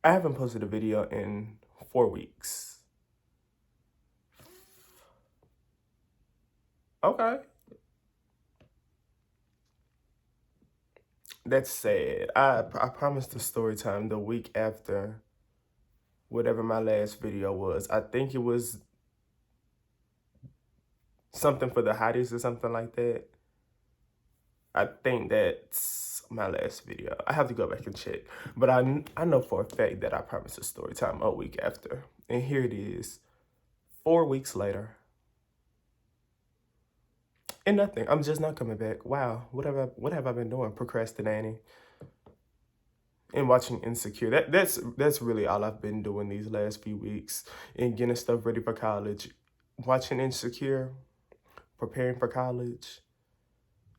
I haven't posted a video in 4 weeks. Okay. That's sad. I promised the story time the week after whatever my last video was. I think it was something for the hotties or something like that. I think that's my last video. I have to go back and check. But I know for a fact that I promised a story time a week after. And here it is, 4 weeks later. And nothing. I'm just not coming back. Wow. What have I been doing? Procrastinating and watching Insecure. That's really all I've been doing these last few weeks. And getting stuff ready for college. Watching Insecure, preparing for college,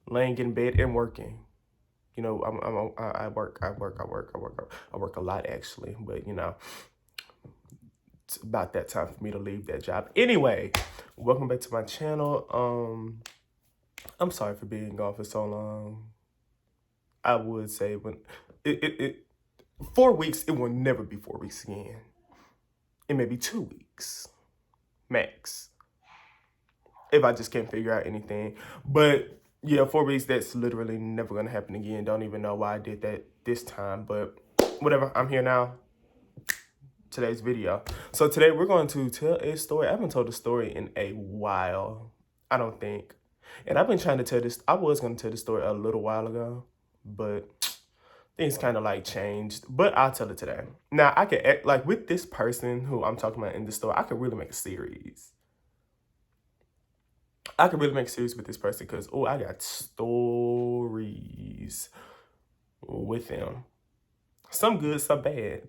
laying in bed and working. You know, I work a lot actually, but you know, it's about that time for me to leave that job. Anyway, welcome back to my channel. I'm sorry for being gone for so long. I would say when it 4 weeks, it will never be 4 weeks again. It may be 2 weeks, max, if I just can't figure out anything. But yeah, 4 weeks, that's literally never gonna happen again. Don't even know why I did that this time, but whatever, I'm here now. Today's video. So today we're going to tell a story. I haven't told a story in a while, I don't think. And I've been trying to tell this, I was gonna tell the story a little while ago, but things kind of like changed, but I'll tell it today. Now I can act like with this person who I'm talking about in the story, I could really make a series. I could really make a series with this person because, oh, I got stories with them. Some good, some bad.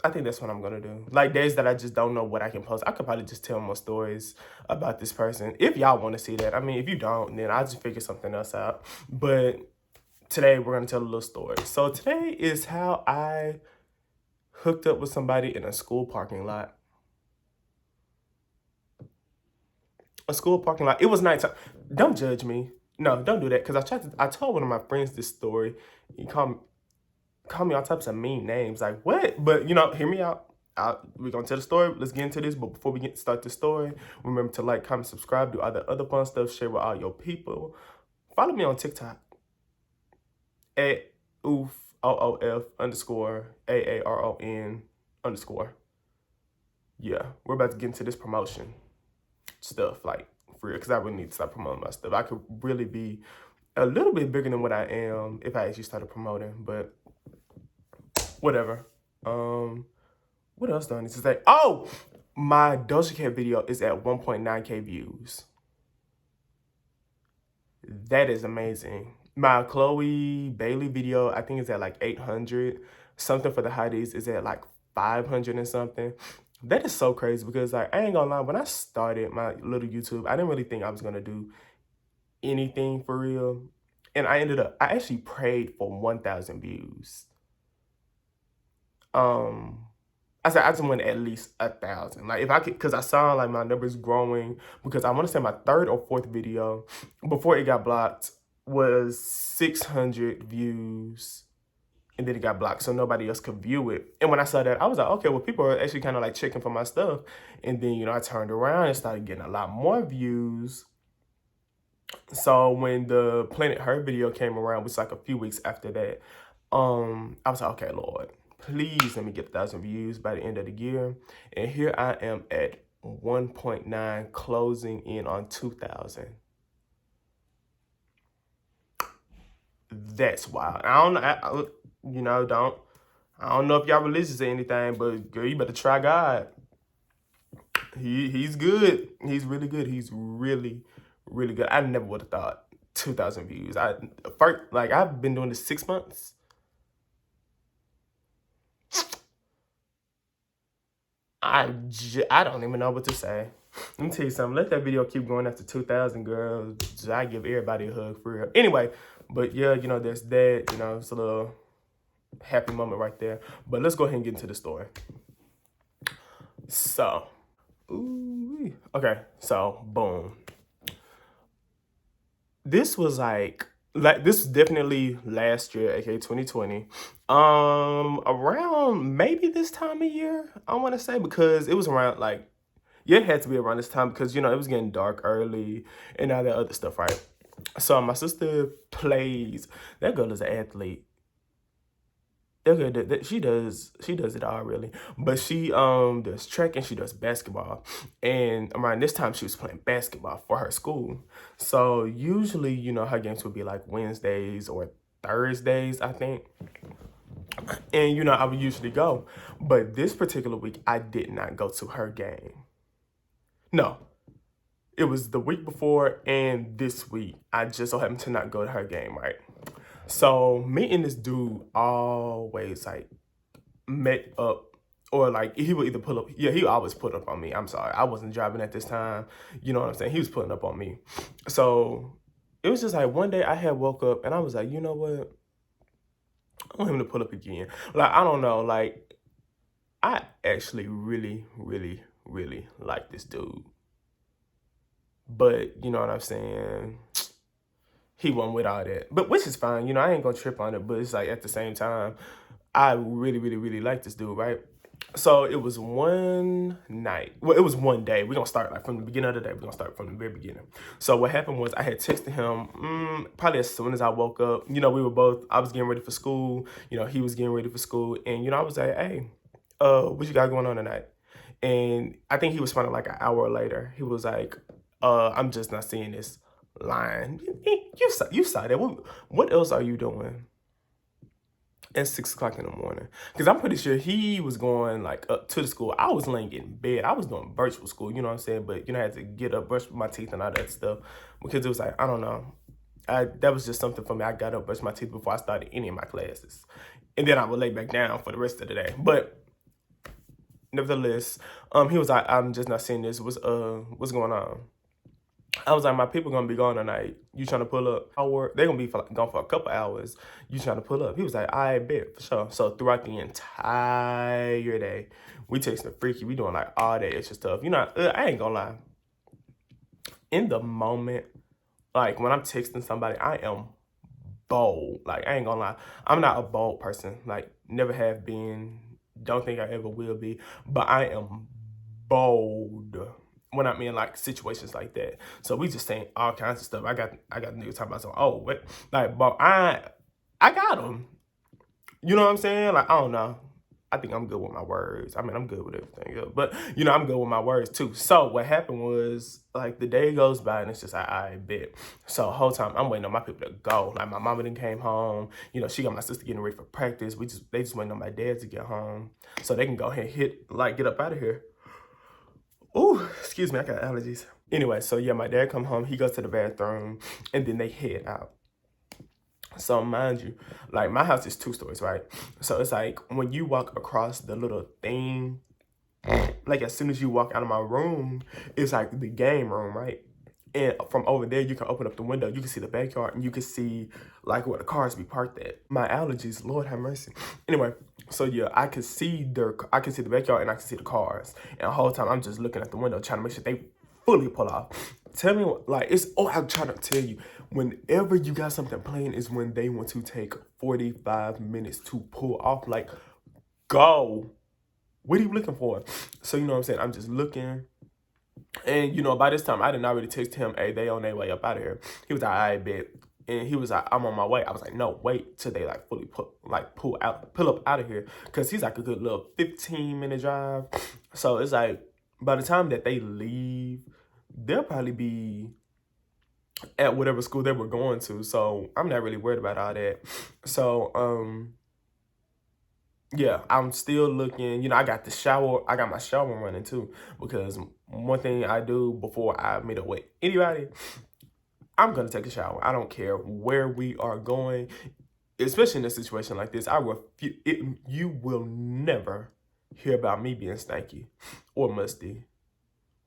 I think that's what I'm going to do. Like days that I just don't know what I can post, I could probably just tell more stories about this person. If y'all want to see that. I mean, if you don't, then I'll just figure something else out. But today we're going to tell a little story. So today is how I hooked up with somebody in a school parking lot. A school parking lot. It was nighttime. Don't judge me. No, don't do that. Because I told one of my friends this story. He called me all types of mean names. Like, what? But, you know, hear me out. We're going to tell the story. Let's get into this. But before we start the story, remember to like, comment, subscribe, do all the other fun stuff, share with all your people. Follow me on TikTok at OOF_AARON_. Yeah, we're about to get into this promotion stuff, like, for real, because I really need to start promoting my stuff. I could really be a little bit bigger than what I am if I actually started promoting, but whatever. What else do I need to say? Oh, my Doja Cat video is at 1.9K views. That is amazing. My Chloe Bailey video, I think, is at like 800. Something for the hotties is at like 500 and something. That is so crazy because, like, I ain't gonna lie, when I started my little YouTube, I didn't really think I was gonna do anything for real. And I actually prayed for 1,000 views. I said I just want at least 1,000. Like, if I could, because I saw like my numbers growing, because I want to say my 3rd or 4th video before it got blocked was 600 views, and then it got blocked, so nobody else could view it. And when I saw that, I was like, okay, well, people are actually kind of like checking for my stuff. And then, you know, I turned around and started getting a lot more views. So when the Planet Her video came around, which was like a few weeks after that, I was like, okay, Lord, please let me get 1,000 views by the end of the year. And here I am at 1.9, closing in on 2,000. That's wild. I don't know. I don't know if y'all religious or anything, but girl, you better try God. He's good. He's really good. He's really, really good. I never would have thought 2,000 views. I've been doing this 6 months. I don't even know what to say. Let me tell you something. Let that video keep going after 2,000, girl. I give everybody a hug for real. Anyway, but yeah, you know, there's that. You know, it's a little happy moment right there. But let's go ahead and get into the story. So, okay. So, boom. This was like like this was definitely last year, aka 2020. Around maybe this time of year, I want to say, because it was around like, yeah, it had to be around this time because it was getting dark early and all that other stuff, right? So my sister plays. That girl is an athlete. Okay, she does it all really, but she does track and she does basketball, and around this time she was playing basketball for her school. So usually, her games would be like Wednesdays or Thursdays, I think, and I would usually go, but this particular week I did not go to her game. No, it was the week before and this week I just so happened to not go to her game, right? So me and this dude always like met up, or like he would either pull up. Yeah, he always put up on me. I'm sorry, I wasn't driving at this time. You know what I'm saying? He was putting up on me. So it was just like one day I had woke up and I was like, you know what? I want him to pull up again. Like, I don't know. Like, I actually really, really, really like this dude. But you know what I'm saying? He wasn't with all that. But which is fine. I ain't gonna trip on it. But it's like at the same time, I really, really, really like this dude, right? So it was one night. Well, it was one day. We're gonna start like from the beginning of the day. We're gonna start from the very beginning. So what happened was I had texted him probably as soon as I woke up. We were both. I was getting ready for school. He was getting ready for school, and I was like, "Hey, what you got going on tonight?" And I think he responded like an hour later. He was like, I'm just not seeing this line. You saw that. What else are you doing at 6 o'clock in the morning? Because I'm pretty sure he was going like up to the school. I was laying in bed. I was doing virtual school, you know what I'm saying? But I had to get up, brush my teeth and all that stuff because it was like, I don't know. That was just something for me. I got up, brushed my teeth before I started any of my classes. And then I would lay back down for the rest of the day. But nevertheless, he was like, I'm just not seeing this. What's going on? I was like, my people gonna be gone tonight. You trying to pull up? They're gonna be gone for a couple hours. You trying to pull up? He was like, I bet for sure. So throughout the entire day, we texting freaky. We doing like all that extra stuff. I ain't gonna lie. In the moment, like when I'm texting somebody, I am bold. Like I ain't gonna lie, I'm not a bold person. Like never have been. Don't think I ever will be. But I am bold when I'm in like situations like that. So we just saying all kinds of stuff. I got niggas talking about some. Oh, what? Like, but I got them. You know what I'm saying? Like I don't know. I think I'm good with my words. I mean, I'm good with everything else, but I'm good with my words too. So what happened was, like, the day goes by and it's just like, I bet. So the whole time I'm waiting on my people to go. Like my mama then came home. She got my sister getting ready for practice. They just waiting on my dad to get home so they can go ahead and get up out of here. Ooh, excuse me, I got allergies. Anyway, so yeah, my dad come home. He goes to the bathroom, and then they head out. So mind you, like my house is 2 stories, right? So it's like when you walk across the little thing, like as soon as you walk out of my room, it's like the game room, right? And from over there, you can open up the window. You can see the backyard, and you can see like where the cars be parked at. My allergies, Lord have mercy. Anyway, so yeah, I can see the backyard, and I can see the cars. And the whole time, I'm just looking at the window, trying to make sure they fully pull off. Tell me what, like it's. Oh, I'm trying to tell you. Whenever you got something playing, is when they want to take 45 minutes to pull off. Like, go. What are you looking for? So you know what I'm saying? I'm just looking. And by this time I didn't already text him, hey, they on their way up out of here. He was like, I bet. And he was like, I'm on my way. I was like, no, wait till they like fully pull up out of here. Cause he's like a good little 15-minute drive. So it's like by the time that they leave, they'll probably be at whatever school they were going to. So I'm not really worried about all that. So yeah, I'm still looking. I got my shower running too. Because one thing I do before I meet up with anybody, I'm gonna take a shower. I don't care where we are going, especially in a situation like this. You will never hear about me being stanky or musty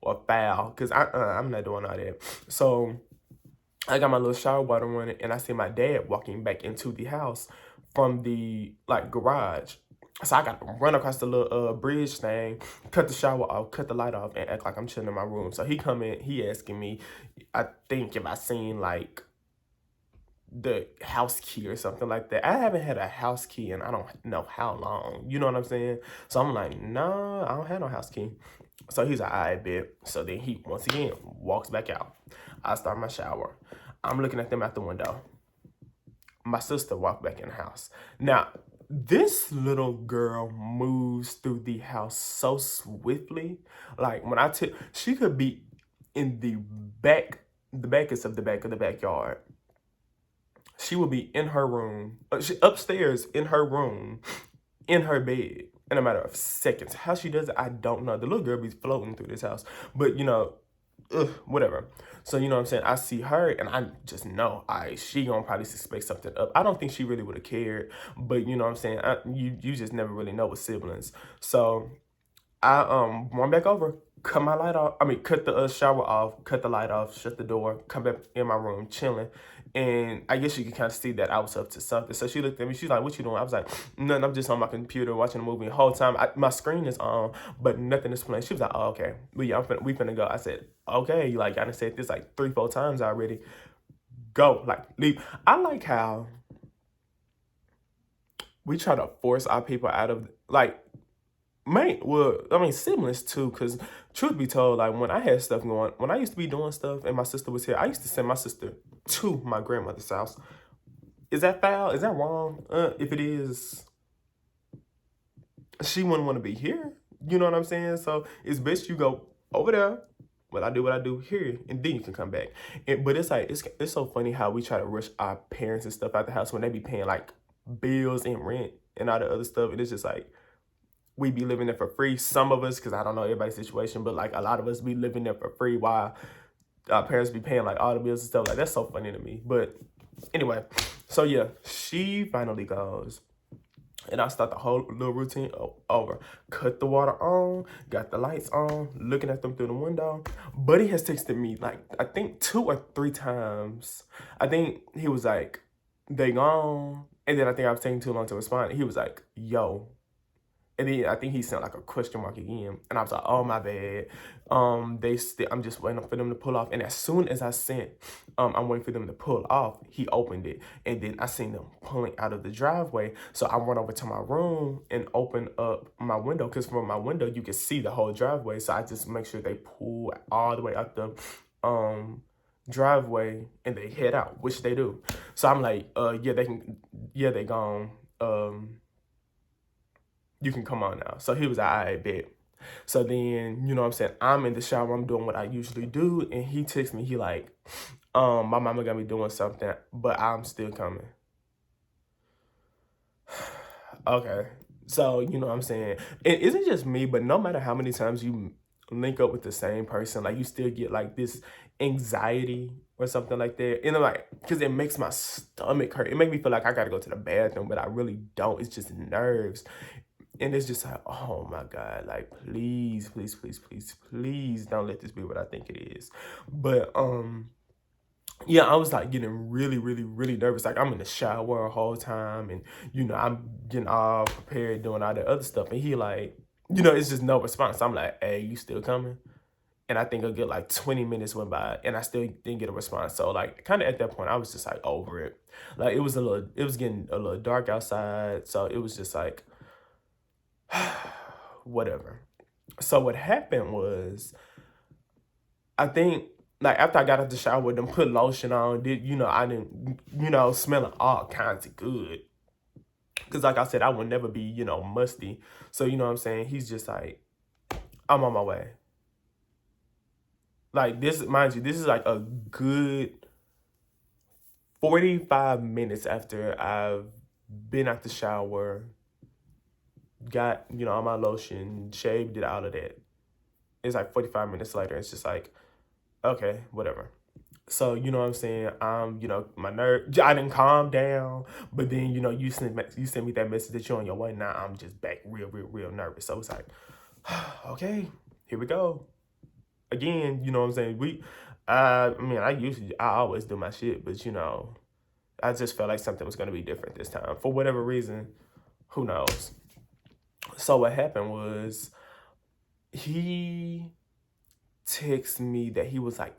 or foul, because I'm not doing all that. So I got my little shower water running, and I see my dad walking back into the house from the like garage. So I got to run across the little bridge thing, cut the shower off, cut the light off, and act like I'm chilling in my room. So he come in, he asking me, I think if I seen like the house key or something like that. I haven't had a house key in I don't know how long. You know what I'm saying? So I'm like, no, I don't have no house key. So he's like, all right, bet. So then he, once again, walks back out. I start my shower. I'm looking at them out the window. My sister walked back in the house. Now, this little girl moves through the house so swiftly. Like, when she could be in the backest of the back of the backyard. She would be in her room, upstairs in her room, in her bed in a matter of seconds. How she does it, I don't know. The little girl be floating through this house. But, whatever. So, you know what I'm saying? I see her and I just know, she gonna probably suspect something up. I don't think she really would have cared. But, you know what I'm saying? You just never really know with siblings. So, I run back over, cut my light off. I mean, cut the shower off, cut the light off, shut the door, come back in my room, chilling. And I guess you could kind of see that I was up to something. So she looked at me. She's like, "What you doing?" I was like, "Nothing. I'm just on my computer watching a movie." The whole time, my screen is on, but nothing is playing. She was like, "Oh, okay. Well, yeah, we finna go." I said, "Okay." Like, I done said this like 3, 4 times already. Go, like, leave. I like how we try to force our people out of, like, siblings too, because truth be told, like, when I had stuff going, when I used to be doing stuff and my sister was here, I used to send my sister to my grandmother's house. Is that foul? Is that wrong? If it is, she wouldn't want to be here. You know what I'm saying? So it's best you go over there. Well, I do what I do here, and then you can come back. But it's like, it's so funny how we try to rush our parents and stuff out the house when they be paying like bills and rent and all the other stuff. And it's just like, we be living there for free. Some of us, because I don't know everybody's situation, but like a lot of us be living there for free while our parents be paying like all the bills and stuff. Like, that's so funny to me. But anyway, so yeah, she finally goes. And I start the whole little routine over. Cut the water on, got the lights on, looking at them through the window. Buddy has texted me like, I think 2 or 3 times. I think he was like, "They gone." And then I think I was taking too long to respond. He was like, "Yo." And then I think he sent like a question mark again. And I was like, "Oh, my bad." I'm just waiting for them to pull off. And as soon as I sent, I'm waiting for them to pull off, he opened it. And then I seen them pulling out of the driveway. So I went over to my room and opened up my window. Because from my window, you can see the whole driveway. So I just make sure they pull all the way up the driveway and they head out, which they do. So I'm like, they gone. You can come on now. So he was like, "All right, bet." So then, you know what I'm saying, I'm in the shower, I'm doing what I usually do, and he texts me, he like, "My mama got me doing something, but I'm still coming." Okay. So, you know what I'm saying? It isn't just me, but no matter how many times you link up with the same person, like, you still get like this anxiety or something like that. And I'm like, because it makes my stomach hurt. It makes me feel like I gotta go to the bathroom, but I really don't. It's just nerves. And it's just like, oh my God, like, please, please, please, please, please don't let this be what I think it is. But yeah, I was like getting really, really, really nervous. Like, I'm in the shower the whole time, and I'm getting all prepared, doing all that other stuff. And he like, it's just no response. I'm like, "Hey, you still coming?" And I think I'll get like 20 minutes went by, and I still didn't get a response. So like, kind of at that point, I was just like over it. Like, it was getting a little dark outside, so it was just like, whatever. So what happened was, I think, like, after I got out the shower with them, put lotion on, I didn't, smelling all kinds of good. Because like I said, I would never be, musty. So, you know what I'm saying? He's just like, "I'm on my way." Like, this, mind you, this is like a good 45 minutes after I've been out the shower, got, all my lotion, shaved, did all of that. It's like 45 minutes later. It's just like, okay, whatever. So, you know what I'm saying? My nerve, I didn't calm down, but then, you sent me that message that you're on your way. Now I'm just back real, real, real nervous. So it's like, okay, here we go. Again, you know what I'm saying? I always do my shit, but, I just felt like something was going to be different this time. For whatever reason, who knows? So what happened was, he texted me that he was like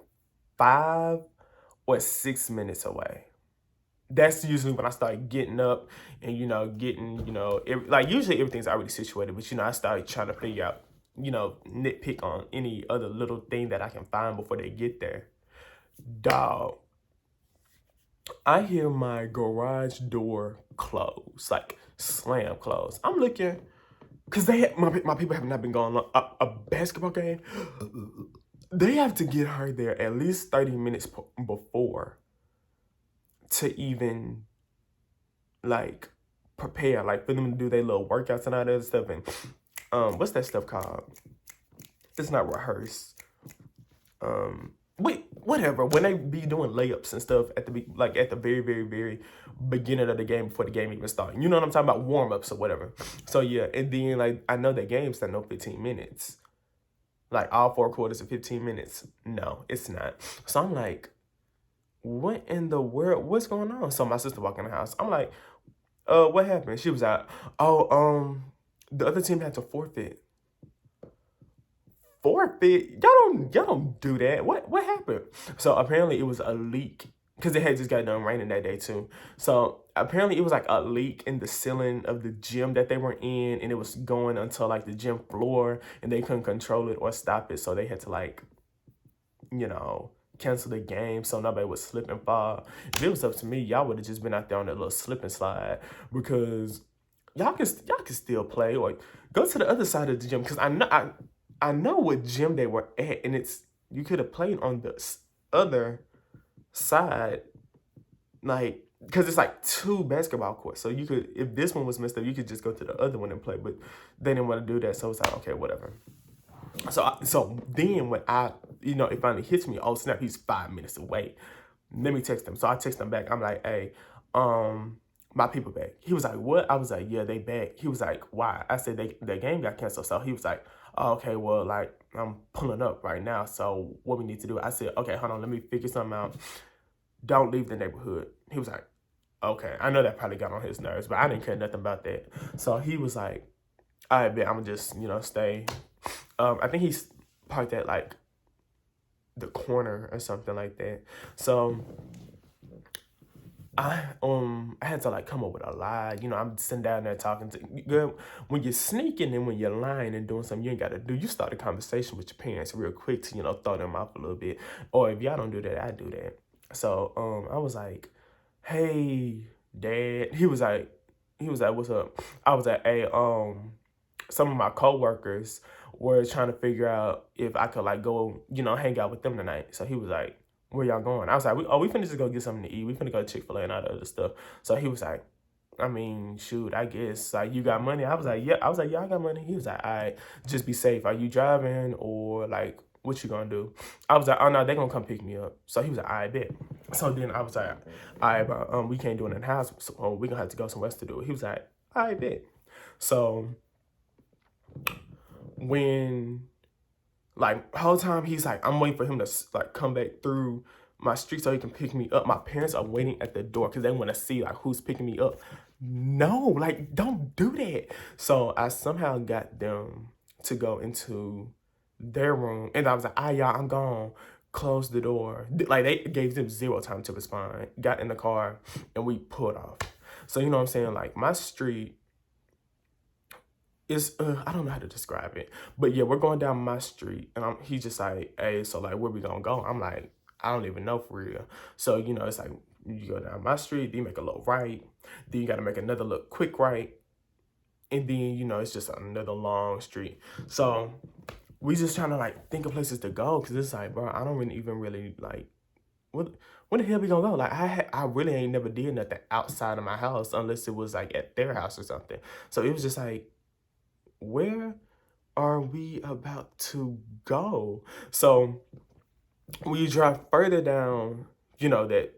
5 or 6 minutes away. that's usually when I start getting up and, getting, like usually everything's already situated, but, I start trying to figure out, nitpick on any other little thing that I can find before they get there. Dog, I hear my garage door close, like slam close. I'm looking, because my people have not been going on a basketball game. They have to get her there at least 30 minutes before to even like prepare, like for them to do their little workouts and all that other stuff. And what's that stuff called? It's not rehearse. Wait, whatever. When they be doing layups and stuff at the very, very, very beginning of the game before the game even starts. You know what I'm talking about? Warm ups or whatever. So yeah, and then like I know that game's not no 15 minutes. Like all 4 quarters of 15 minutes. No, it's not. So I'm like, what in the world? What's going on? So my sister walked in the house. I'm like, what happened? She was like, oh, the other team had to forfeit. Forfeit? Y'all don't do that. What happened? So apparently it was a leak because it had just got done raining that day too. So apparently it was like a leak in the ceiling of the gym that they were in, and it was going until like the gym floor, and they couldn't control it or stop it. So they had to like, cancel the game so nobody would slip and fall. If it was up to me, y'all would have just been out there on that little slip and slide, because y'all can still play or go to the other side of the gym, because I know what gym they were at, and you could have played on the other side, like, because it's like 2 basketball courts. So you could, if this one was messed up, you could just go to the other one and play. But they didn't want to do that, so it's like, okay, whatever. So then when it finally hits me, oh snap, he's 5 minutes away. Let me text him. So I text him back. I'm like, hey, my people back. He was like, what? I was like, yeah, they back. He was like, why? I said their game got canceled. So he was like, oh, okay, well, like, I'm pulling up right now. So what we need to do? I said, okay, hold on, let me figure something out. Don't leave the neighborhood. He was like, okay. I know that probably got on his nerves, but I didn't care nothing about that. So he was like, all right, bet I'm gonna just, stay. I think he's parked at like the corner or something like that. So I had to like come up with a lie. I'm sitting down there talking to girl. When you're sneaking and when you're lying and doing something you ain't gotta do, you start a conversation with your parents real quick to, throw them off a little bit. Or if y'all don't do that, I do that. So I was like, hey, Dad. He was like, what's up? I was like, hey, some of my coworkers were trying to figure out if I could like go, hang out with them tonight. So he was like, where y'all going? I was like, we finna just go get something to eat. We finna go to Chick-fil-A and all the other stuff. So he was like, I mean, shoot, I guess, like, you got money? I was like, yeah, I got money. He was like, all right, just be safe. Are you driving or, like, what you gonna do? I was like, oh, no, they gonna come pick me up. So he was like, all right, bet. So then I was like, all right, but we can't do it in the house, so we gonna have to go somewhere else to do it. He was like, all right, bet. So when, like, the whole time he's like, I'm waiting for him to like come back through my street so he can pick me up. My parents are waiting at the door because they want to see like who's picking me up. No, like, don't do that. So I somehow got them to go into their room, and I was like, y'all, I'm gone. Close the door. Like, they gave them 0 time to respond. Got in the car and we pulled off. So you know what I'm saying? Like, my street is I don't know how to describe it, but yeah, we're going down my street, and he's just like, hey, so like, where we gonna go? I'm like, I don't even know for real. So it's like, you go down my street, then you make a little right, then you gotta make another little quick right, and then it's just another long street. So we just trying to like think of places to go, because it's like, bro, I don't even really like, when the hell we gonna go? Like, I really ain't never did nothing outside of my house unless it was like at their house or something. So it was just like, where are we about to go? So when you drive further down, that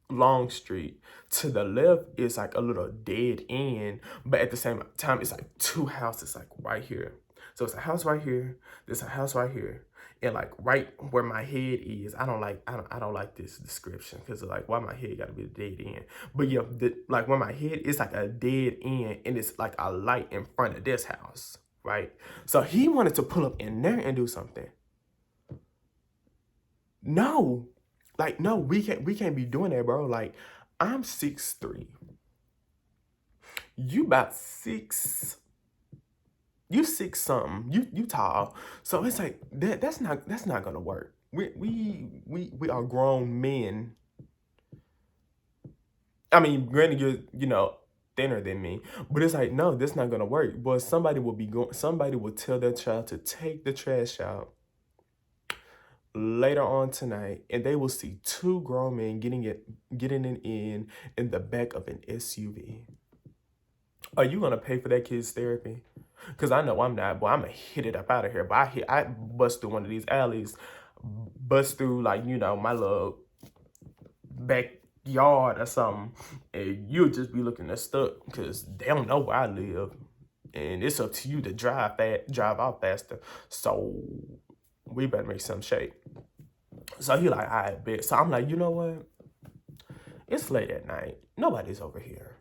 long street, to the left is like a little dead end, but at the same time, it's like 2 houses like right here. So it's a house right here, there's a house right here, and like right where my head is, I don't like this description, because like, why my head gotta be the dead end? But yeah, like where my head is like a dead end, and it's like a light in front of this house, right? So he wanted to pull up in there and do something. No, like, no, we can't be doing that, bro. Like, I'm 6'3". You about you six something. You tall. So it's like that's not gonna work. We are grown men. I mean, granted, you're thinner than me, but it's like no, that's not gonna work. But somebody will tell their child to take the trash out later on tonight, and they will see two grown men getting it in the back of an SUV. Are you gonna pay for that kid's therapy? Cause I know I'm not, boy. I'm gonna hit it up out of here. But I bust through one of these alleys, bust through like my little backyard or something, and you'll just be looking at stuck because they don't know where I live, and it's up to you to drive out faster. So we better make some shape. So he like, I bet. So I'm like, you know what? It's late at night. Nobody's over here.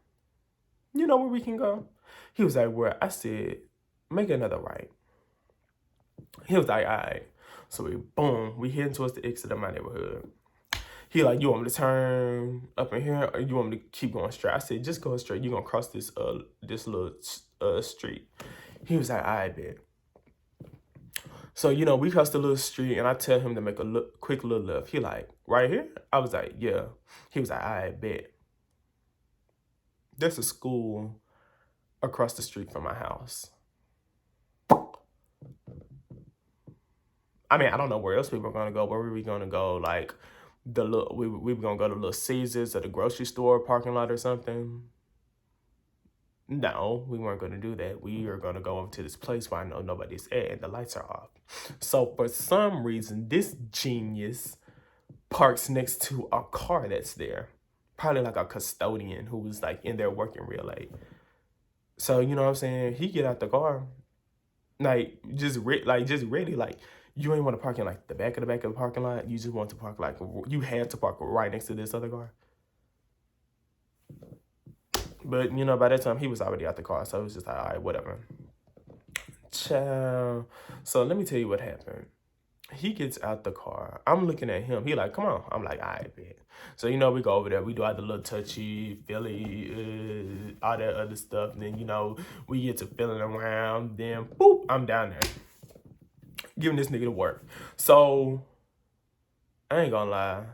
You know where we can go? He was like, where? I said, make another right. He was like, all right. So we heading towards the exit of my neighborhood. He like, you want me to turn up in here or you want me to keep going straight? I said, just go straight. You're gonna cross this little street. He was like, all right, bet. So, we crossed the little street and I tell him to make a quick little left. He like, right here? I was like, yeah. He was like, all right, bet. There's a school across the street from my house. I mean, I don't know where else we were gonna go. Where were we gonna go? Like we were gonna go to Little Caesars or the grocery store parking lot or something. No, we weren't gonna do that. We are gonna go over to this place where I know nobody's at and the lights are off. So for some reason, this genius parks next to a car that's there. Probably like a custodian who was like in there working real late. So you know what I'm saying? He get out the car, like just ready, like you ain't want to park in like the back of the parking lot. You just want to park like you had to park right next to this other car. But by that time he was already out the car, so it was just like, all right, whatever. Ciao. So let me tell you what happened. He gets out the car. I'm looking at him. He like, come on. I'm like, all right, bet. So, we go over there. We do all the little touchy, feely, all that other stuff. And then, we get to feeling around. Then, boop, I'm down there. Giving this nigga the work. So, I ain't gonna lie.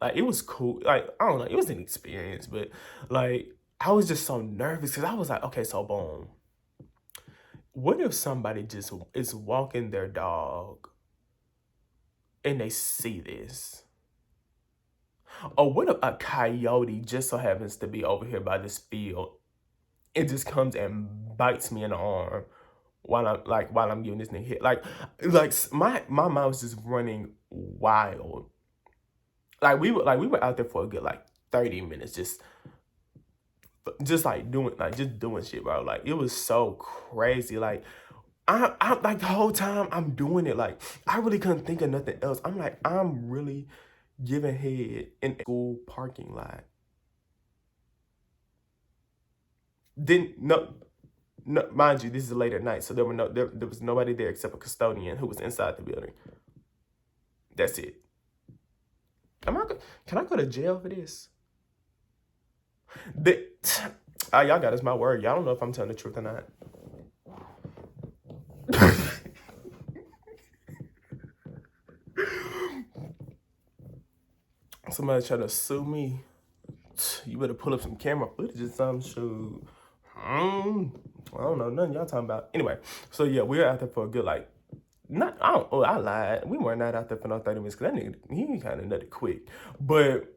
Like, it was cool. Like, I don't know. It was an experience. But, like, I was just so nervous. Because I was like, okay, so boom. What if somebody just is walking their dog and they see this? Or what if a coyote just so happens to be over here by this field? It just comes and bites me in the arm while I'm giving this nigga hit. Like my mind was just running wild. Like we were out there for a good 30 minutes just doing shit, bro. Like it was so crazy. Like I'm like the whole time I'm doing it, like I really couldn't think of nothing else. I'm like, I'm really giving head in a school parking lot. Then no, mind you, this is late at night, so there was nobody there except a custodian who was inside the building. That's it. Can I go to jail for this? Y'all got us my word. Y'all don't know if I'm telling the truth or not. Somebody try to sue me. You better pull up some camera footage or something. Shoot. I don't know nothing y'all talking about. Anyway, so yeah, we were out there for a good I lied. We weren't not out there for no 30 minutes because that nigga, he kind of nutted quick. But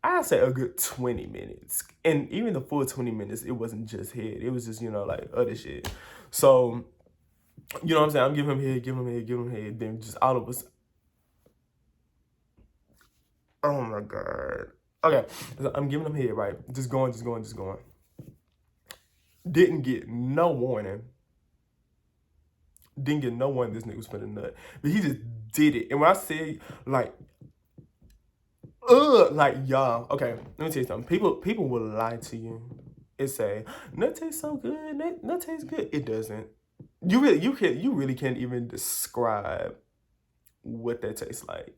I'd say a good 20 minutes. And even the full 20 minutes, it wasn't just head. It was just, like other shit. So, you know what I'm saying? I'm giving him head. Then just all of us. Oh my God. Okay. So I'm giving him head, right? Just going. Didn't get no warning. Didn't get no warning this nigga was finna nut. But he just did it. And when I say, y'all, okay, let me tell you something. People will lie to you and say, nut tastes so good, nut tastes good. It doesn't. You really can't even describe what that tastes like.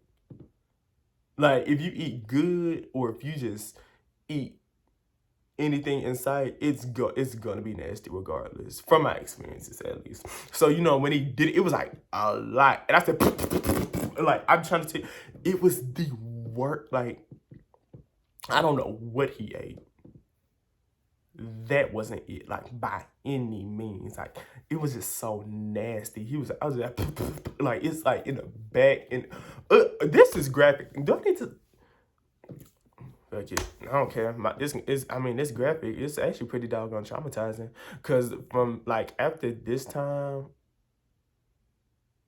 Like, if you eat good or if you just eat anything inside, it's gonna be nasty regardless, from my experiences at least. So when he did it, it was like a lot, and I said, like I'm trying to say, it was the worst. Like I don't know what he ate. That wasn't it, like by any means. Like it was just so nasty. I was like it's like in the back, and this is graphic. Do I need to? Fuck it. I don't care. This graphic, it's actually pretty doggone traumatizing. Cause from like after this time,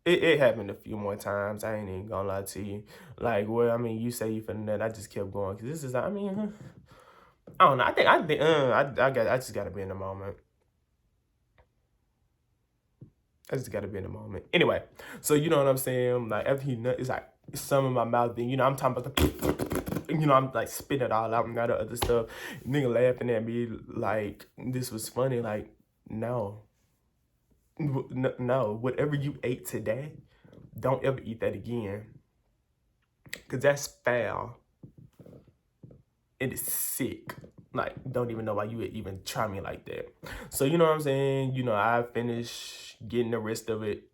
it happened a few more times. I ain't even gonna lie to you. Like, well, you say you finna that, I just kept going. Cause this is, I don't know. I just gotta be in the moment. I just gotta be in the moment. Anyway, so you know what I'm saying? Like after he nut, it's like some in my mouth. Then I'm talking about the, I'm like spitting it all out and all the other stuff. Nigga laughing at me like this was funny. Like no, no. Whatever you ate today, don't ever eat that again. Cause that's foul. It is sick. Like, don't even know why you would even try me like that. So you know what I'm saying? I finished getting the rest of it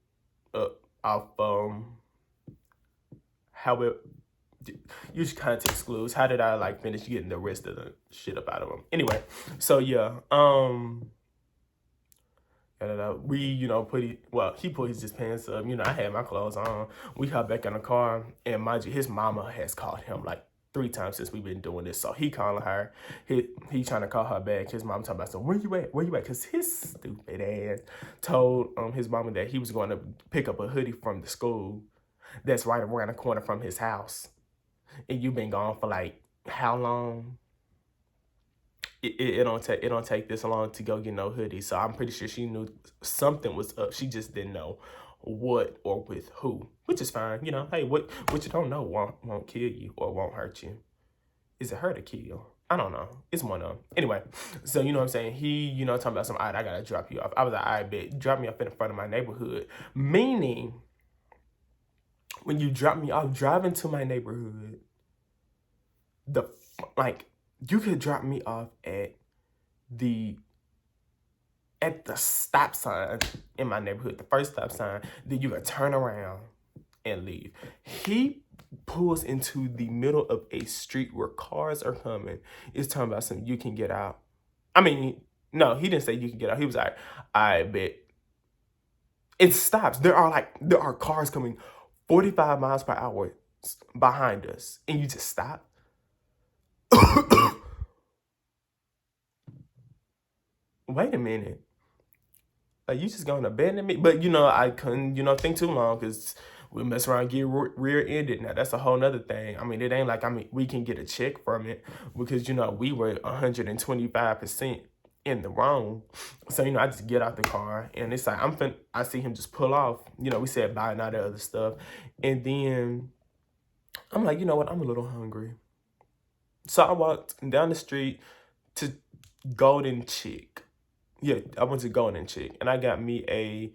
off how it use context clues. How did I like finish getting the rest of the shit up out of him? Anyway, so yeah, we he put his pants up. I had my clothes on. We got back in the car, and mind you, his mama has called him like 3 times since we've been doing this. So he calling her. He trying to call her back. His mom talking about, so where you at? Where you at? Because his stupid ass told his mama that he was going to pick up a hoodie from the school that's right around the corner from his house. And you've been gone for like how long? It don't take this long to go get no hoodie. So I'm pretty sure she knew something was up. She just didn't know what or with who, which is fine. Hey, what you don't know won't kill you or won't hurt you. Is it hurt or kill? I don't know. It's one of them. Anyway, so you know what I'm saying? He, talking about some, all right, I gotta drop you off. I was like, all right, bet, drop me off in the front of my neighborhood. Meaning, when you drop me off, driving to my neighborhood, you could drop me off at the stop sign in my neighborhood, the first stop sign, then you could turn around and leave. He pulls into the middle of a street where cars are coming. It's talking about something you can get out. No, he didn't say you can get out. He was like, I bet. It stops. There are cars coming 45 miles per hour behind us, and you just stop. Wait a minute. Like, you just gonna abandon me? But, I couldn't, think too long because we mess around and get rear-ended. Now, that's a whole nother thing. It ain't like, we can get a check from it because, we were 125% in the wrong. So, I just get out the car and it's like, I see him just pull off. We said bye and all that other stuff. And then I'm like, you know what? I'm a little hungry. So I walked down the street to Golden Chick. Yeah, I went to Golden Chick, and I got me a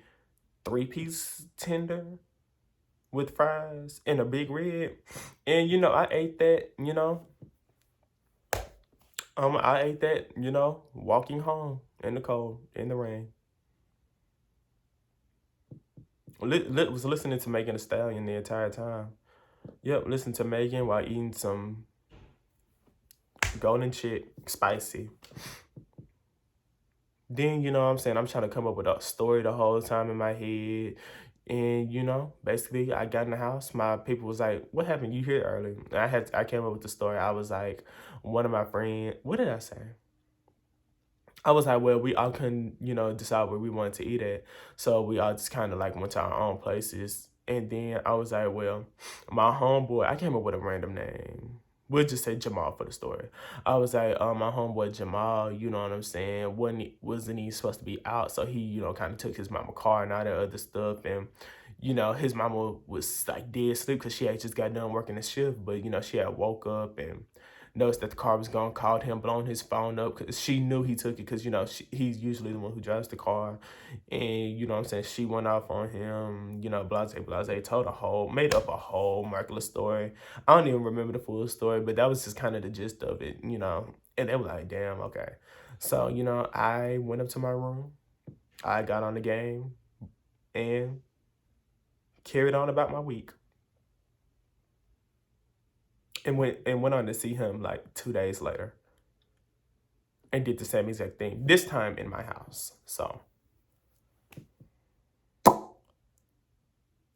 3-piece tender with fries and a big red. And, I ate that, I ate that, walking home in the cold, in the rain. Was listening to Megan Thee Stallion the entire time. Yep, listen to Megan while eating some Golden Chick spicy. Then, what I'm saying, I'm trying to come up with a story the whole time in my head. And, basically, I got in the house. My people was like, what happened? You here early? And I came up with the story. I was like, one of my friends, what did I say? I was like, well, we all couldn't, decide where we wanted to eat at. So we all just kind of like went to our own places. And then I was like, well, my homeboy, I came up with a random name. We'll just say Jamal for the story. I was like, my homeboy Jamal, you know what I'm saying, wasn't he supposed to be out? So he, kind of took his mama car and all that other stuff. And, his mama was like dead asleep because she had just got done working the shift. But, she had woke up and noticed that the car was gone, called him, blown his phone up because she knew he took it because, he's usually the one who drives the car. And, you know what I'm saying, she went off on him, blase, blase, made up a whole miraculous story. I don't even remember the full story, but that was just kind of the gist of it. And they were like, damn, okay. So, I went up to my room, I got on the game, and carried on about my week. And went on to see him like 2 days later and did the same exact thing. This time in my house. So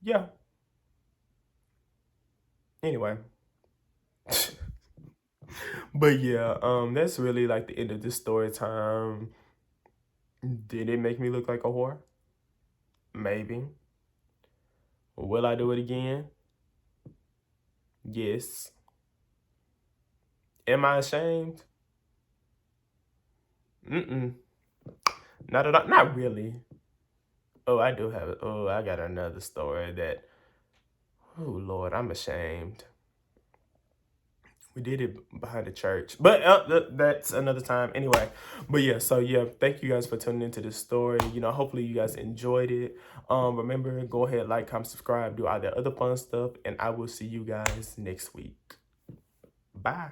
yeah. Anyway. But yeah, that's really like the end of this story time. Did it make me look like a whore? Maybe. Will I do it again? Yes. Am I ashamed? Mm-mm. Not at all. Not really. Oh, I do have it. Oh, I got another story that, oh Lord, I'm ashamed. We did it behind the church, but that's another time. Anyway, but yeah, so yeah, thank you guys for tuning into this story. Hopefully you guys enjoyed it. Remember, go ahead, like, comment, subscribe, do all that other fun stuff, and I will see you guys next week. Bye.